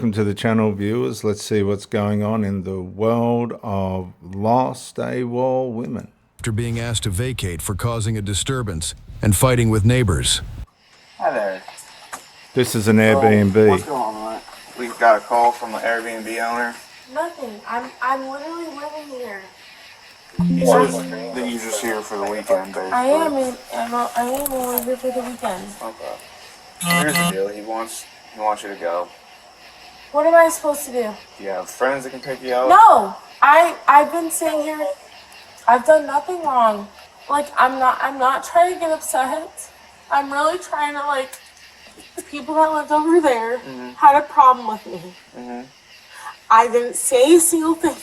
welcome to the channel, viewers. Let's see what's going on in the world of lost AWOL women. After being asked to vacate for causing a disturbance and fighting with neighbors. Hi there. This is an Airbnb. What's going on, man? We got a call from the Airbnb owner. Nothing. I'm literally living here. He says that you're just here for the weekend, basically. I am only here for the weekend. Okay. Here's the deal. He wants you to go. What am I supposed to do? Do you have friends that can take you out? No. I've been sitting here. I've done nothing wrong. Like I'm not trying to get upset. I'm really trying to the people that lived over there had a problem with me. I didn't say a single thing.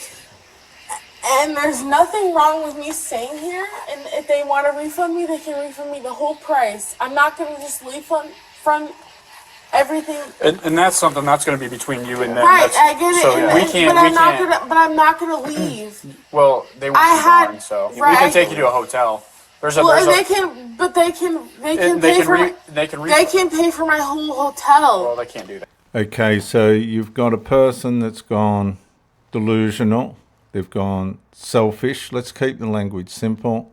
And there's nothing wrong with me staying here. And if they want to refund me, they can refund me the whole price. I'm not going to just leave from everything. And that's something that's going to be between you and them. Right, I get it. So I'm not gonna leave. Well, they want you gone, so we can take you to a hotel. They can pay for my whole hotel. Well, they can't do that. Okay, so you've got a person that's gone delusional. They've gone selfish. Let's keep the language simple.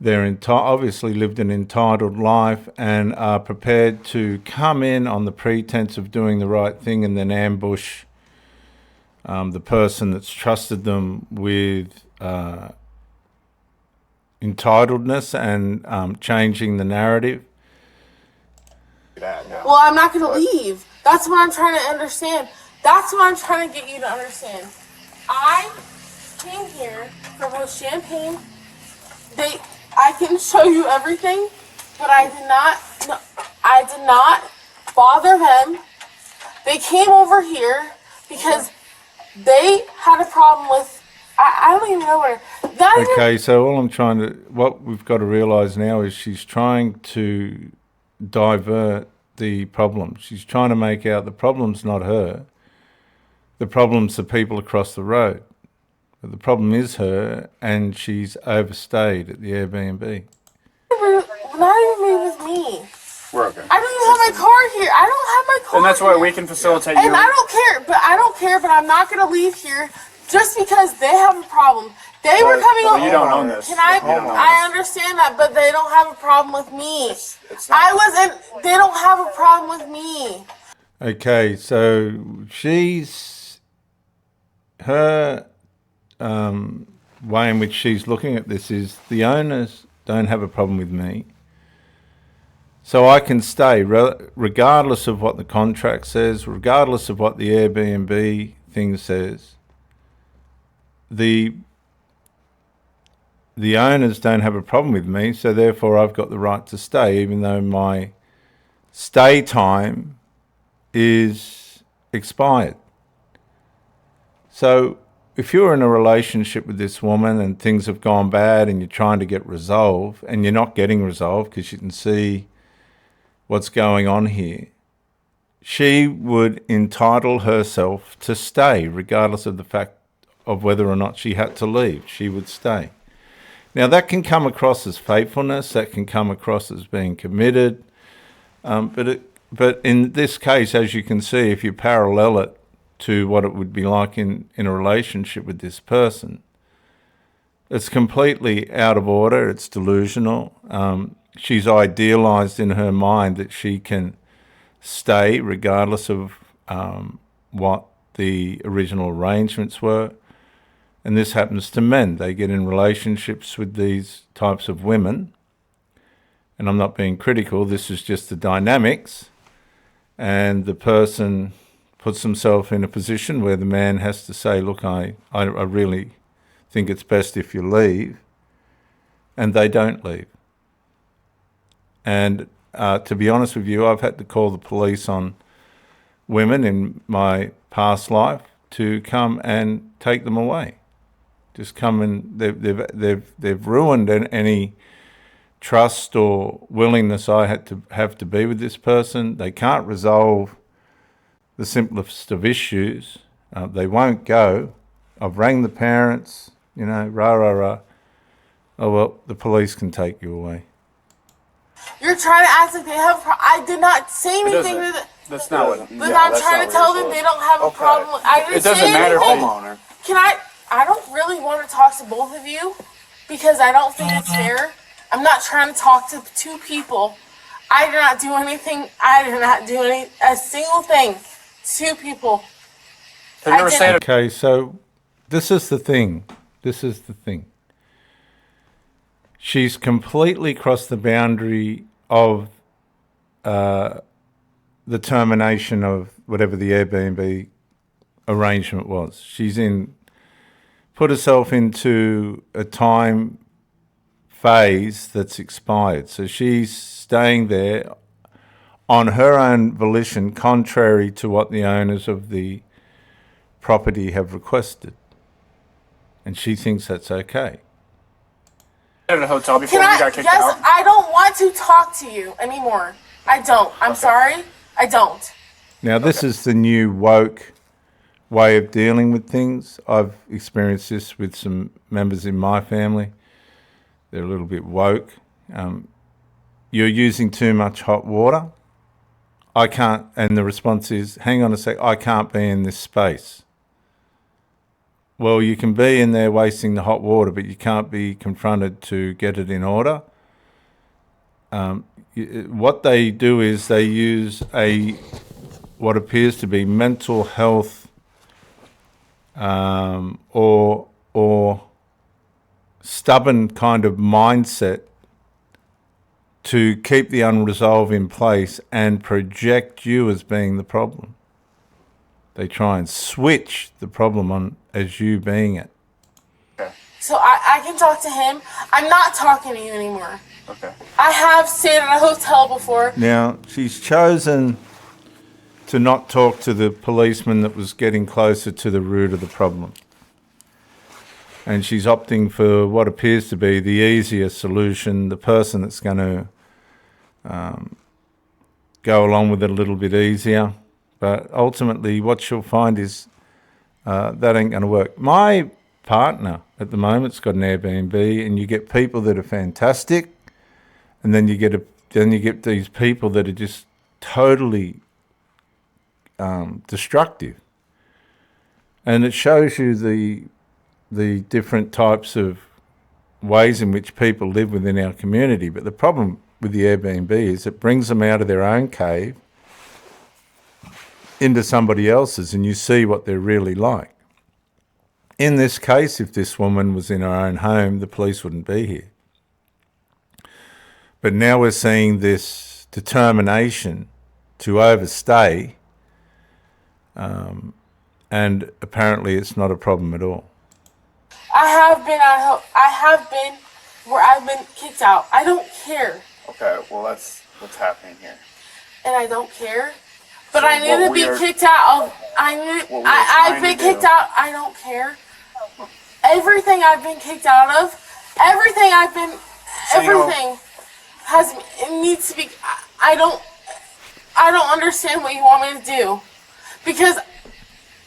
They're obviously lived an entitled life and are prepared to come in on the pretense of doing the right thing and then ambush the person that's trusted them with entitledness and changing the narrative. Well, I'm not going to leave. That's what I'm trying to understand. That's what I'm trying to get you to understand. I came here from a champagne. I can show you everything, but I did not bother them. They came over here because they had a problem with, I don't even know where. Okay, so what we've got to realize now is she's trying to divert the problem. She's trying to make out the problem's not her. The problem's the people across the road. But the problem is her, and she's overstayed at the Airbnb. Not even with me. We're okay. I don't even have my car here. I don't have my car. And that's why here. we can facilitate And you. I don't care, but I'm not going to leave here just because they have a problem. They were coming over. You don't own this. I understand that, but they don't have a problem with me. They don't have a problem with me. Okay, so her way in which she's looking at this is the owners don't have a problem with me. So I can stay regardless of what the contract says, regardless of what the Airbnb thing says. The owners don't have a problem with me, so therefore I've got the right to stay, even though my stay time is expired. So if you're in a relationship with this woman and things have gone bad and you're trying to get resolved and you're not getting resolved because you can see what's going on here, she would entitle herself to stay regardless of the fact of whether or not she had to leave. She would stay. Now that can come across as faithfulness, that can come across as being committed, but in this case, as you can see, if you parallel it to what it would be like in a relationship with this person, it's completely out of order, it's delusional. She's idealized in her mind that she can stay regardless of what the original arrangements were. And this happens to men. They get in relationships with these types of women. And I'm not being critical, this is just the dynamics. And the person puts himself in a position where the man has to say, look, I really think it's best if you leave. And they don't leave. And to be honest with you, I've had to call the police on women in my past life to come and take them away. Just come and they've ruined any trust or willingness I had to have to be with this person. They can't resolve the simplest of issues. They won't go. I've rang the parents, rah, rah, rah. Oh, well, the police can take you away. You're trying to act like they have. I did not say anything to them. That's not what. But I'm trying to tell them they don't have a problem. I didn't It doesn't say matter. anything. Homeowner. Can I don't really want to talk to both of you because I don't think it's fair. I'm not trying to talk to two people. I did not do anything. I did not do a single thing. Two people. Have you ever said it? Okay, so this is the thing. This is the thing. She's completely crossed the boundary of the termination of whatever the Airbnb arrangement was. She's put herself into a time phase that's expired. So she's staying there on her own volition, contrary to what the owners of the property have requested. And she thinks that's okay. At a hotel before Can we I? got kicked Yes, out. I don't want to talk to you anymore. I don't. I'm sorry. I don't. Now, this is the new woke way of dealing with things. I've experienced this with some members in my family. They're a little bit woke. You're using too much hot water. I can't, and the response is, hang on a sec, I can't be in this space. Well, you can be in there wasting the hot water, but you can't be confronted to get it in order. What they do is they use what appears to be mental health or stubborn kind of mindset to keep the unresolved in place and project you as being the problem. They try and switch the problem on as you being it. Okay. So I can talk to him. I'm not talking to you anymore. Okay. I have stayed at a hotel before. Now, she's chosen to not talk to the policeman that was getting closer to the root of the problem. And she's opting for what appears to be the easier solution, the person that's going to go along with it a little bit easier. But ultimately, what she'll find is that ain't going to work. My partner at the moment's got an Airbnb, and you get people that are fantastic, and then you get these people that are just totally destructive. And it shows you the different types of ways in which people live within our community. But the problem with the Airbnb is it brings them out of their own cave into somebody else's, and you see what they're really like. In this case, if this woman was in her own home, the police wouldn't be here. But now we're seeing this determination to overstay, and apparently it's not a problem at all. I have been where I've been kicked out. I don't care. Okay. Well, that's what's happening here. And I don't care. But So I need to what be we are- kicked out of. What we're I've trying been to do- kicked out. I don't care. Everything I've been kicked out of, everything it needs to be. I don't understand what you want me to do, because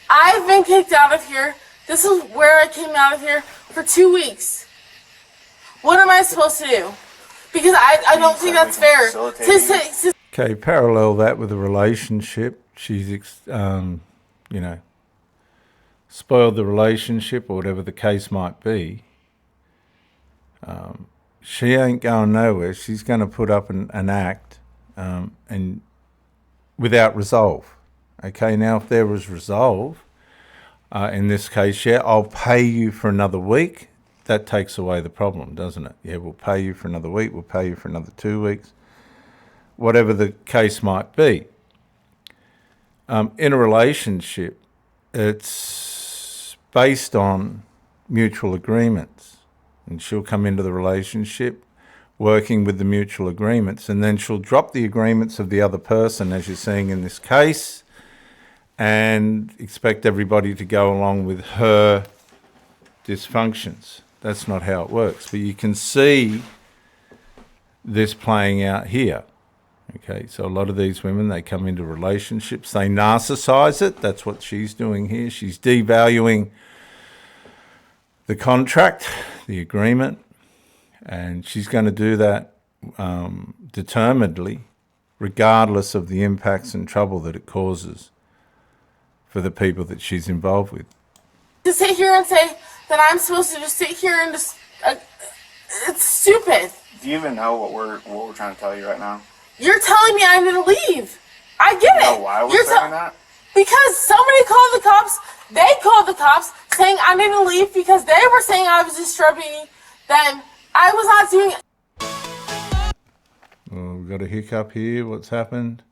I've been kicked out of here. This is where I came out of here for 2 weeks. What am I supposed to do? Because I don't think that's fair. Okay, parallel that with a relationship. She's, spoiled the relationship or whatever the case might be. She ain't going nowhere. She's going to put up an act and without resolve. Okay, now if there was resolve, in this case, yeah, I'll pay you for another week. That takes away the problem, doesn't it? Yeah, we'll pay you for another week. We'll pay you for another 2 weeks. Whatever the case might be. In a relationship, it's based on mutual agreements. And she'll come into the relationship working with the mutual agreements, and then she'll drop the agreements of the other person, as you're seeing in this case, and expect everybody to go along with her dysfunctions. That's not how it works. But you can see this playing out here. Okay, so a lot of these women, they come into relationships, they narcissize it. That's what she's doing here. She's devaluing the contract, the agreement, and she's going to do that determinedly, regardless of the impacts and trouble that it causes for the people that she's involved with. To sit here and say that I'm supposed to just sit here and just, it's stupid. Do you even know what we're trying to tell you right now? You're telling me I need to leave. I get it. You know why we're saying that? Because somebody called the cops. They called the cops saying I need to leave because they were saying I was disturbing them. I was not doing. Oh, we've got a hiccup here. What's happened?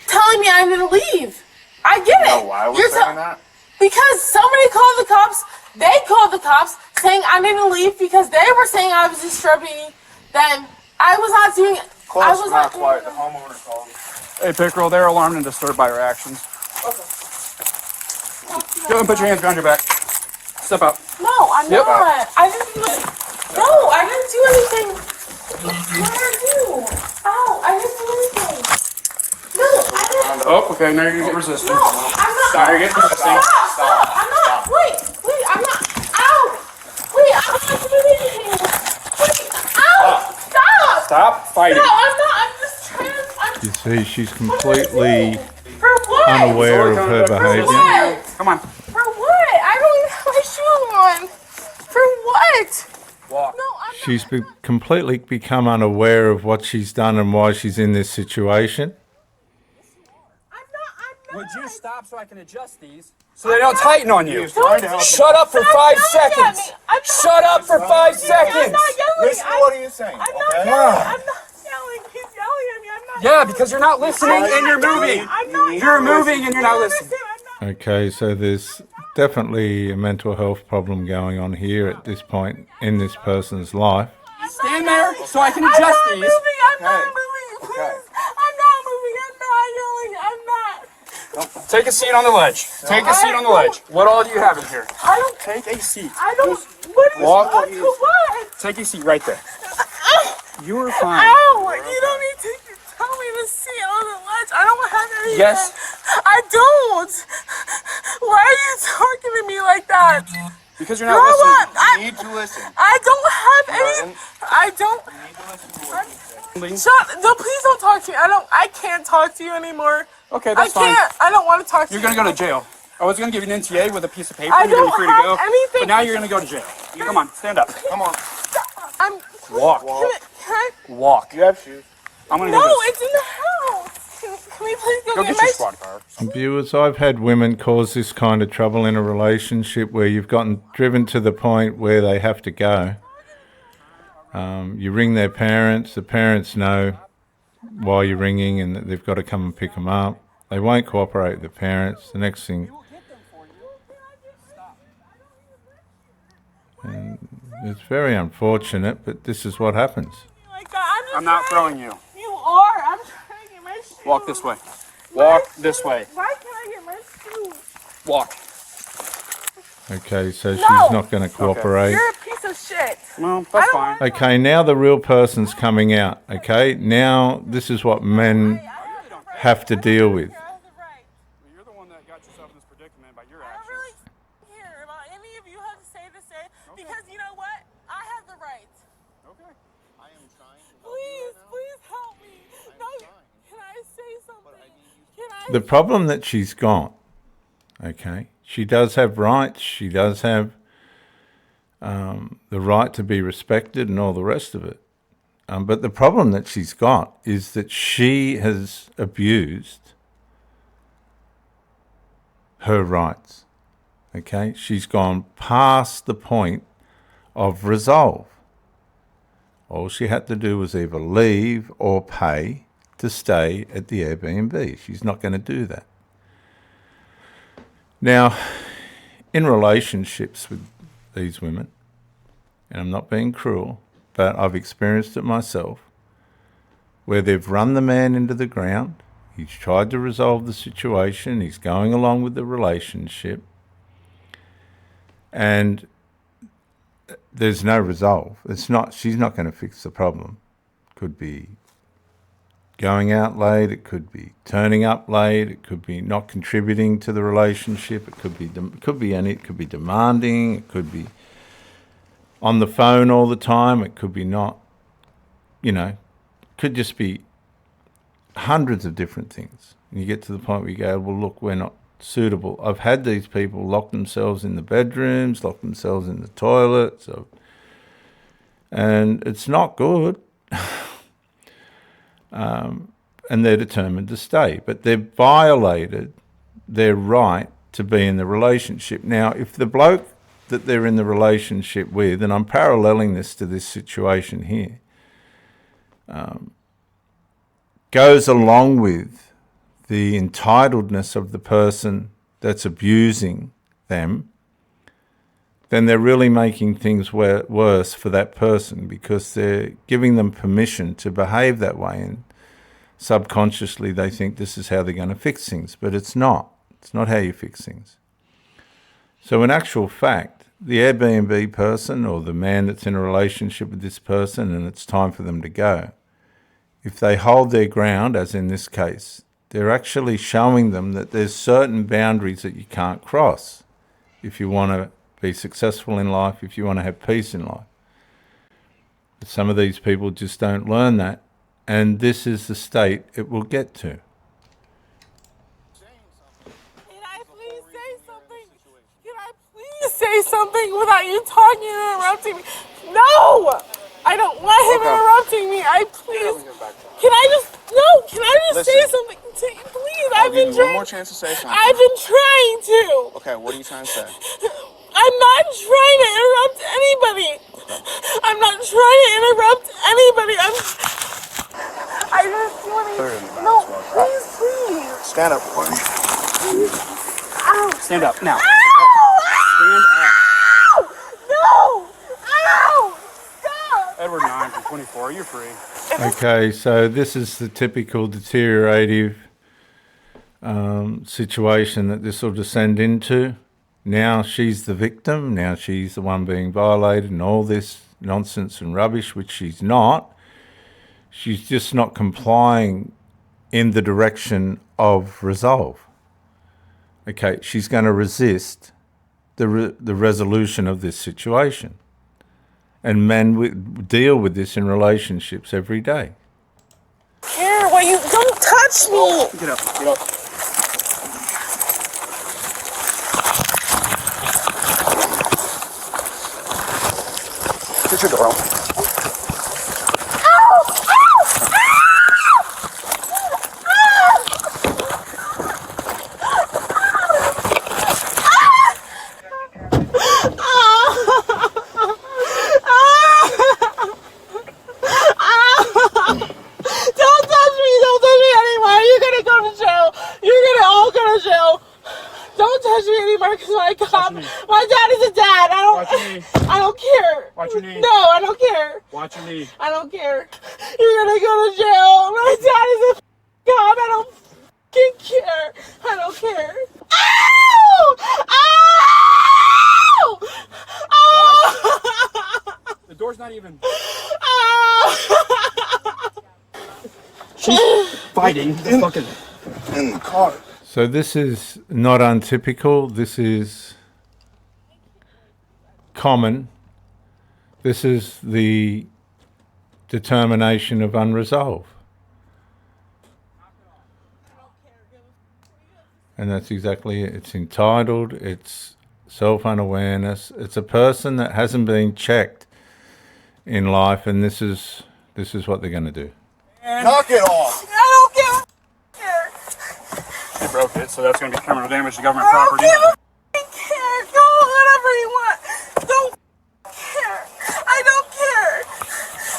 Telling me I need to leave. I get it. You know why we're saying that? Because somebody called the cops. They called the cops saying I need to leave because they were saying I was disturbing them. I was not doing. I was not quiet. The homeowner called. Hey, Pickerel, they're alarmed and disturbed by your actions. Okay. Go ahead and put your hands behind your back. Step out. No, I'm Yep. not. I didn't do it. No, I didn't do anything. What did I do? Ow, I didn't do anything. No, I didn't. Oh, okay, now you're gonna get resistant. No, I'm not. Now you're getting resistant. Stop. I'm not. Wait, I'm not. Ow. Wait, I'm not doing anything. Wait, ow. Stop. Stop fighting. No, I'm not. I'm just trying to. You see, she's completely For what? unaware of her For behaviour. what? Come on. For what? I don't even have my shoe on. For what? Walk. No, I'm not. She's completely become unaware of what she's done and why she's in this situation. I'm not. Would you stop so I can adjust these? So they don't tighten on you. Trying to help you. Shut up for 5 seconds. Shut up for 5 I'm seconds. not yelling. Listen to what he's saying, I'm not okay? yelling. I'm not yelling. He's yelling at me. I'm not. Yeah, because you're not listening and you're moving. I'm not. You're moving and you're not listening. I'm not. Okay, so there's definitely a mental health problem going on here at this point in this person's life. Stand there so I can I'm adjust not these. moving. I'm not Okay. moving. Please. Okay. I'm not moving. I'm not yelling. I'm not. Take a seat on the ledge. Take a seat on the ledge. What all do you have in here? I don't. Take a seat. I don't. What is Walk. up to what? Take a seat right there. You are fine. Ow! You don't need to tell me to sit on the ledge. I don't have anything. Yes. I don't. Why are you talking to me like that? Because you're not Grow listening. up. You need to listen. I don't have any. I don't. You need to listen to what he's saying. Shut. No, please don't talk to me. I can't talk to you anymore. Okay, I that's fine. can't. I don't want to talk to You're you. gonna go to jail. I was gonna give you an NTA with a piece of paper. I and you're gonna be don't free to have go. anything. But now you're gonna go to jail. Come on, stand up. Come on. I'm. Walk. Can I? Walk. You have shoes. I'm gonna No, do this. it's in the house. Can we please go Go get get my? your squad car. Viewers, I've had women cause this kind of trouble in a relationship where you've gotten driven to the point where they have to go. You ring their parents, the parents know why you're ringing and that they've got to come and pick them up. They won't cooperate with the parents. The next thing, and it's very unfortunate, but this is what happens. Like that. I'm not throwing you. You are. I'm trying to get my shoes. Walk this way. Walk this way. Why can't I get my shoes? Walk. Okay, so No. she's not going to cooperate. You're a piece of shit. Well, that's fine. Okay, now the real person's coming out. Okay, now this is what men have to deal with. I have the right. You're the one that got yourself in this predicament by your I don't really actions. care about any of you have to say because you know what? I have the right. Okay. Please help me. No, can I say something? Can I? The problem that she's got, okay, she does have rights. She does have the right to be respected and all the rest of it. But the problem that she's got is that she has abused her rights. Okay, she's gone past the point of resolve. All she had to do was either leave or pay to stay at the Airbnb. She's not going to do that. Now, in relationships with these women, and I'm not being cruel, but I've experienced it myself, where they've run the man into the ground, he's tried to resolve the situation, he's going along with the relationship, and there's no resolve. She's not going to fix the problem. Could be going out late, it could be turning up late, it could be not contributing to the relationship, it could be demanding, it could be on the phone all the time, it could be not you know, could just be hundreds of different things. And you get to the point where you go, well, look, we're not suitable. I've had these people lock themselves in the bedrooms, lock themselves in the toilets, and it's not good. And they're determined to stay, but they've violated their right to be in the relationship. Now, if the bloke that they're in the relationship with, and I'm paralleling this to this situation here, goes along with the entitledness of the person that's abusing them, then they're really making things worse for that person, because they're giving them permission to behave that way, and subconsciously they think this is how they're going to fix things, but it's not. It's not how you fix things. So in actual fact, the Airbnb person or the man that's in a relationship with this person and it's time for them to go, if they hold their ground, as in this case, they're actually showing them that there's certain boundaries that you can't cross if you want to be successful in life, if you want to have peace in life. But some of these people just don't learn that, and this is the state it will get to. Say something without you talking and interrupting me. No! I don't want him interrupting me. Can I just say something to you, please? I'll give you one more chance to say something. I've been trying to. Okay, what are you trying to say? I'm not trying to interrupt anybody. I'm not trying to interrupt anybody. I just want to. No, please. Stand up, boy. Ow. Stand up now. Stand up. No! Ow! Stop! Edward 9 from 24. You're free. Okay, so this is the typical deteriorative situation that this will descend into. Now she's the victim. Now she's the one being violated and all this nonsense and rubbish, which she's not. She's just not complying in the direction of resolve. Okay, she's going to resist the resolution of this situation. And men deal with this in relationships every day. Here, well, you don't touch me. Get up. Get up. Get your door open. My daddy's a dad. I don't care. Watch your knee. No, I don't care. Watch your knee. I don't care. You're gonna go to jail. My daddy's a cop. I don't fucking care. I don't care. Ow! Ow! Ow! The door's not even. Ow! She's fighting. Fucking In the car. So this is not untypical. This is common. This is the determination of unresolved. And that's exactly it. It's entitled, it's self-unawareness. It's a person that hasn't been checked in life, and this is what they're going to do. Knock it off. I don't care. You broke it, so that's going to be criminal damage to government I don't property. give a care. Go whatever you want. Don't care. I don't care.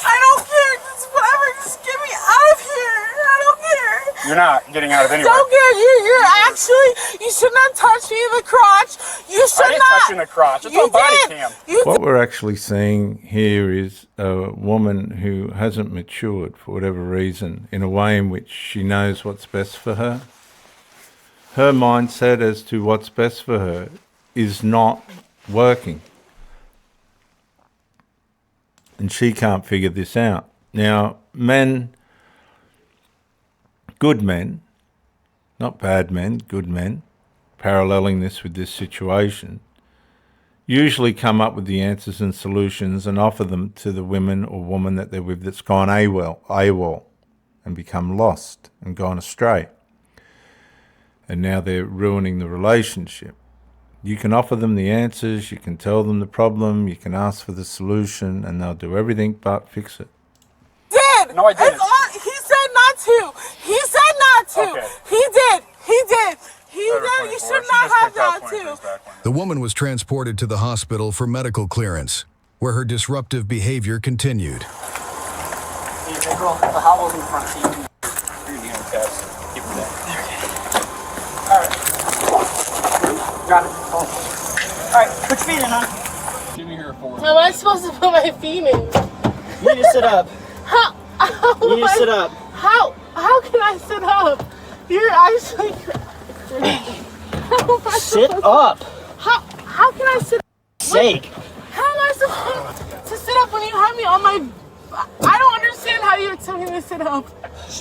I don't care. Just whatever. Just get me out of here. I don't care. You're not getting out of anywhere. Don't care. You're actually. You should not touch me in the crotch. You should I didn't not. touch you in the crotch. It's You on body did. cam. You What we're actually seeing here is a woman who hasn't matured for whatever reason in a way in which she knows what's best for her. Her mindset as to what's best for her is not working. And she can't figure this out. Now, men, good men, not bad men, good men, paralleling this with this situation, usually come up with the answers and solutions and offer them to the women or woman that they're with that's gone AWOL and become lost and gone astray. And now they're ruining the relationship. You can offer them the answers, you can tell them the problem, you can ask for the solution, and they'll do everything but fix it. No, I didn't. He said not to. He said not to. Okay. He did. He did. He did. You should not have that too. The woman was transported to the hospital for medical clearance, where her disruptive behavior continued. Hey, girl, the howl's in front seat. You're doing test. Keep it there. All right. Got it. All right, put your feet in, huh? Give me here for. How am I supposed to put my feet in? You need to sit up. How? You need to sit up. How can I sit up? You're actually. Sit up. How can I sit? Sake. How am I supposed to sit up when you have me on my? I don't understand how you expect me to sit up.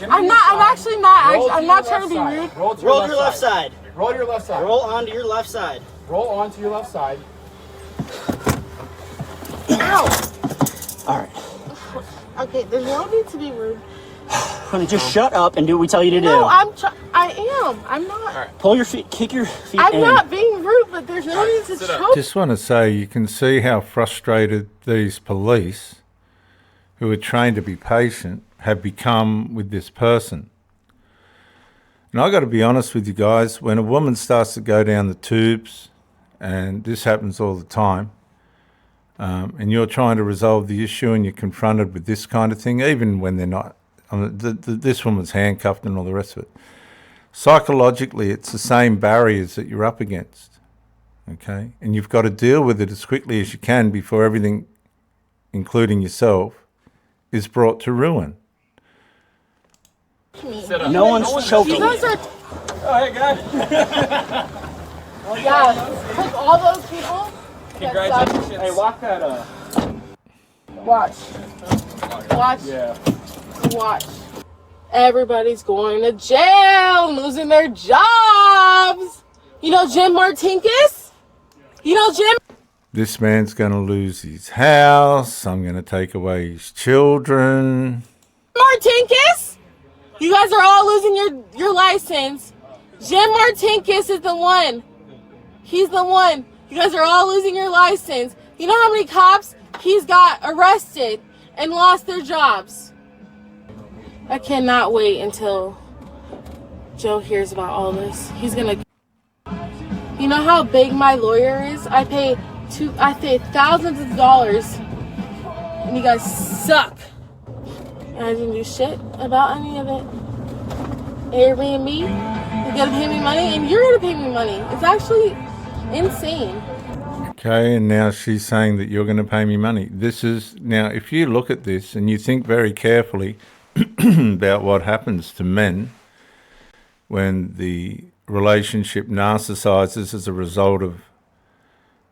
I'm actually not. I'm not trying to be rude. Roll to your left side. Roll your left side. Roll onto your left side. Roll onto your left side. Ow. All right. Okay, there's no need to be rude. Honey, just shut up and do what we tell you to do. No, I am. I'm not. All right. Pull your feet, kick your feet I'm in. not being rude, but there's no need to choke. Just want to say you can see how frustrated these police, who are trained to be patient, have become with this person. And I got to be honest with you guys, when a woman starts to go down the tubes, and this happens all the time, and you're trying to resolve the issue and you're confronted with this kind of thing, even when they're not, this woman's handcuffed and all the rest of it. Psychologically, it's the same barriers that you're up against, okay? And you've got to deal with it as quickly as you can before everything, including yourself, is brought to ruin. No one's choking. You guys are. Oh, hey, guys. Yeah, like all those people. Congratulations. Hey, walk that up. Watch. Yeah. Watch. Everybody's going to jail, losing their jobs. You know Jim Martinkus? You know Jim? This man's going to lose his house. I'm going to take away his children. Martinkus? You guys are all losing your license. Jim Martinkus is the one. He's the one. You guys are all losing your license. You know how many cops he's got arrested and lost their jobs? I cannot wait until Joe hears about all this. He's gonna. You know how big my lawyer is? I pay thousands of dollars, and you guys suck. And I didn't do shit about any of it. Airbnb, you're gonna pay me money, and you're gonna pay me money. It's actually insane. Okay, and now she's saying that you're going to pay me money. Now, if you look at this and you think very carefully about what happens to men when the relationship narcissizes as a result of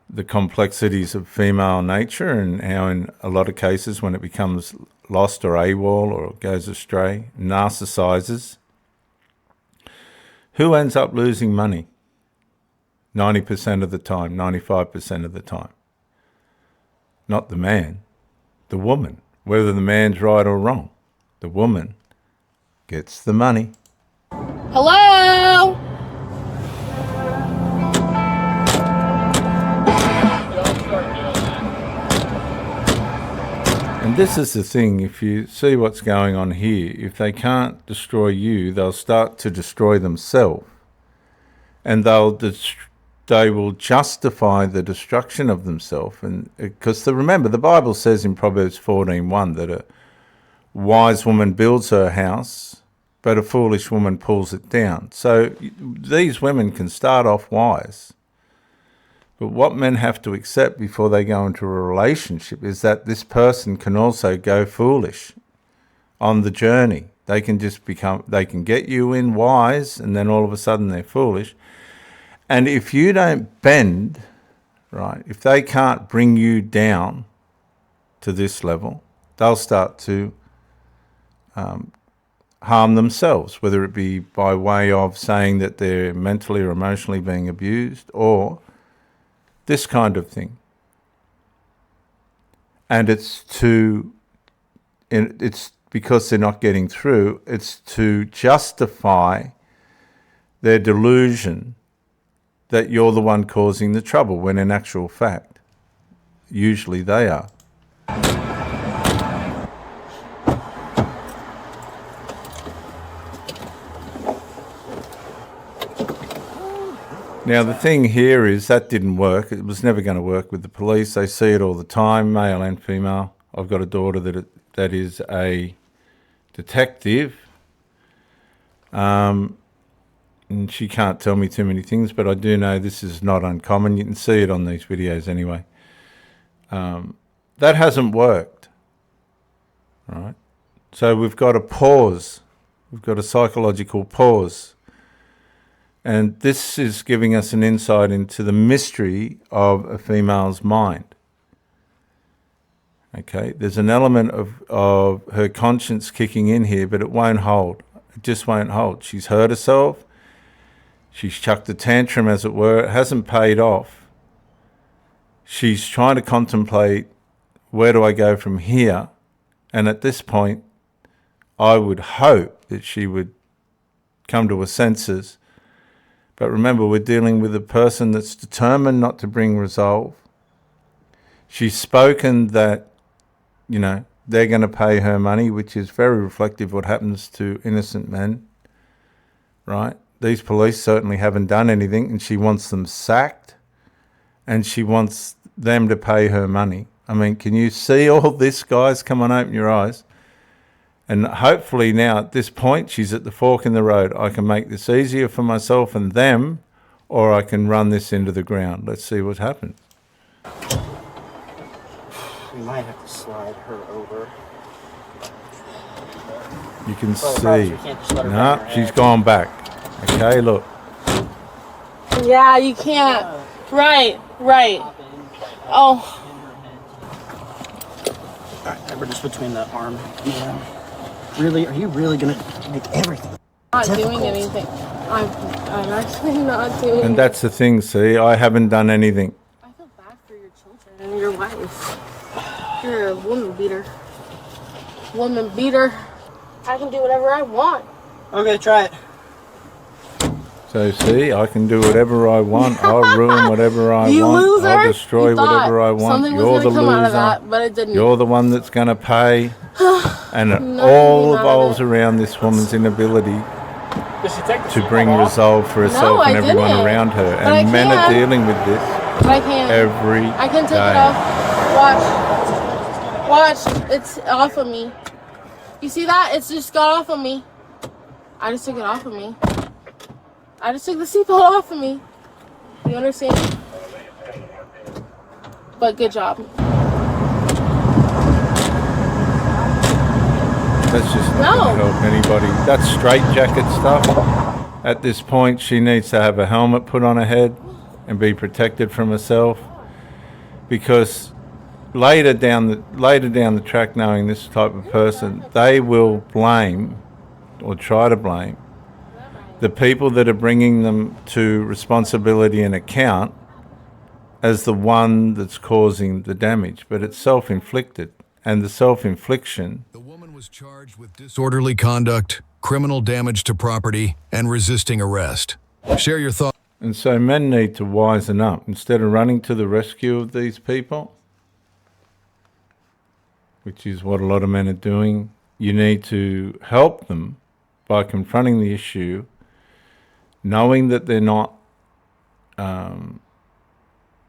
the complexities of female nature, and how in a lot of cases when it becomes lost or AWOL or goes astray, narcissizes, who ends up losing money? 90% of the time, 95% of the time. Not the man, the woman. Whether the man's right or wrong, the woman gets the money. Hello? And this is the thing, if you see what's going on here, if they can't destroy you, they'll start to destroy themselves. And they will justify the destruction of themselves. And because remember, the Bible says in Proverbs 14:1 that a wise woman builds her house, but a foolish woman pulls it down. So these women can start off wise. But what men have to accept before they go into a relationship is that this person can also go foolish on the journey. They can get you in wise, and then all of a sudden they're foolish. And if you don't bend, right, if they can't bring you down to this level, they'll start to harm themselves, whether it be by way of saying that they're mentally or emotionally being abused, or this kind of thing. And it's because they're not getting through, it's to justify their delusion that you're the one causing the trouble, when in actual fact, usually they are. Now, the thing here is that didn't work. It was never going to work with the police. They see it all the time, male and female. I've got a daughter that is a detective. And she can't tell me too many things, but I do know this is not uncommon. You can see it on these videos anyway. That hasn't worked. All right. So we've got a pause. We've got a psychological pause. And this is giving us an insight into the mystery of a female's mind. Okay, there's an element of her conscience kicking in here, but it won't hold. It just won't hold. She's hurt herself. She's chucked a tantrum, as it were. It hasn't paid off. She's trying to contemplate, where do I go from here? And at this point, I would hope that she would come to her senses. But remember, we're dealing with a person that's determined not to bring resolve. She's spoken that, they're going to pay her money, which is very reflective of what happens to innocent men, right? These police certainly haven't done anything, and she wants them sacked, and she wants them to pay her money. I mean, can you see all this, guys? Come on, open your eyes. And hopefully now at this point, she's at the fork in the road. I can make this easier for myself and them, or I can run this into the ground. Let's see what happens. We might have to slide her over. You can Well, see. you can't just let her No, bang her she's head. gone back. Okay, look. Yeah, you can't. Right. Oh. Alright, ever just between the arm and the arm. Really? Are you really gonna make everything? Not doing anything. I'm actually not doing And that's the thing, see, I haven't done anything. I feel bad for your children and your wife. You're a woman beater. Woman beater. I can do whatever I want. Okay, try it. So see, I can do whatever I want. I'll ruin whatever I You want. loser. I'll destroy You thought whatever I want. something was You're the gonna come out of loser. that, but it didn't. You're the one that's going to pay. And it Nothing all came out of revolves it. around this woman's inability Does she take the to seatbelt bring off? resolve for herself I and everyone didn't. around her. But I And men are can. dealing with this But I can't. every I can take day. it off. Watch. It's off of me. You see that? It's just got off of me. I just took it off of me. I just took the seatbelt off of me. You understand? But good job. That's just not No. going to help anybody. That's straitjacket stuff. At this point, she needs to have a helmet put on her head and be protected from herself, because later down the track, knowing this type of person, they will blame or try to blame the people that are bringing them to responsibility and account as the one that's causing the damage, but it's self-inflicted, and the self-infliction. The woman was charged with disorderly conduct, criminal damage to property, and resisting arrest. Share your thoughts. And so men need to wisen up. Instead of running to the rescue of these people, which is what a lot of men are doing, you need to help them by confronting the issue, knowing that they're not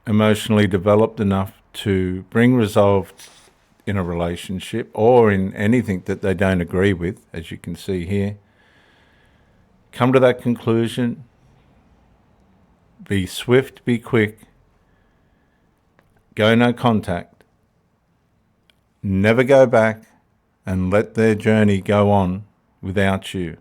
emotionally developed enough to bring resolve in a relationship or in anything that they don't agree with, as you can see here. Come to that conclusion. Be swift, be quick. Go no contact. Never go back, and let their journey go on without you.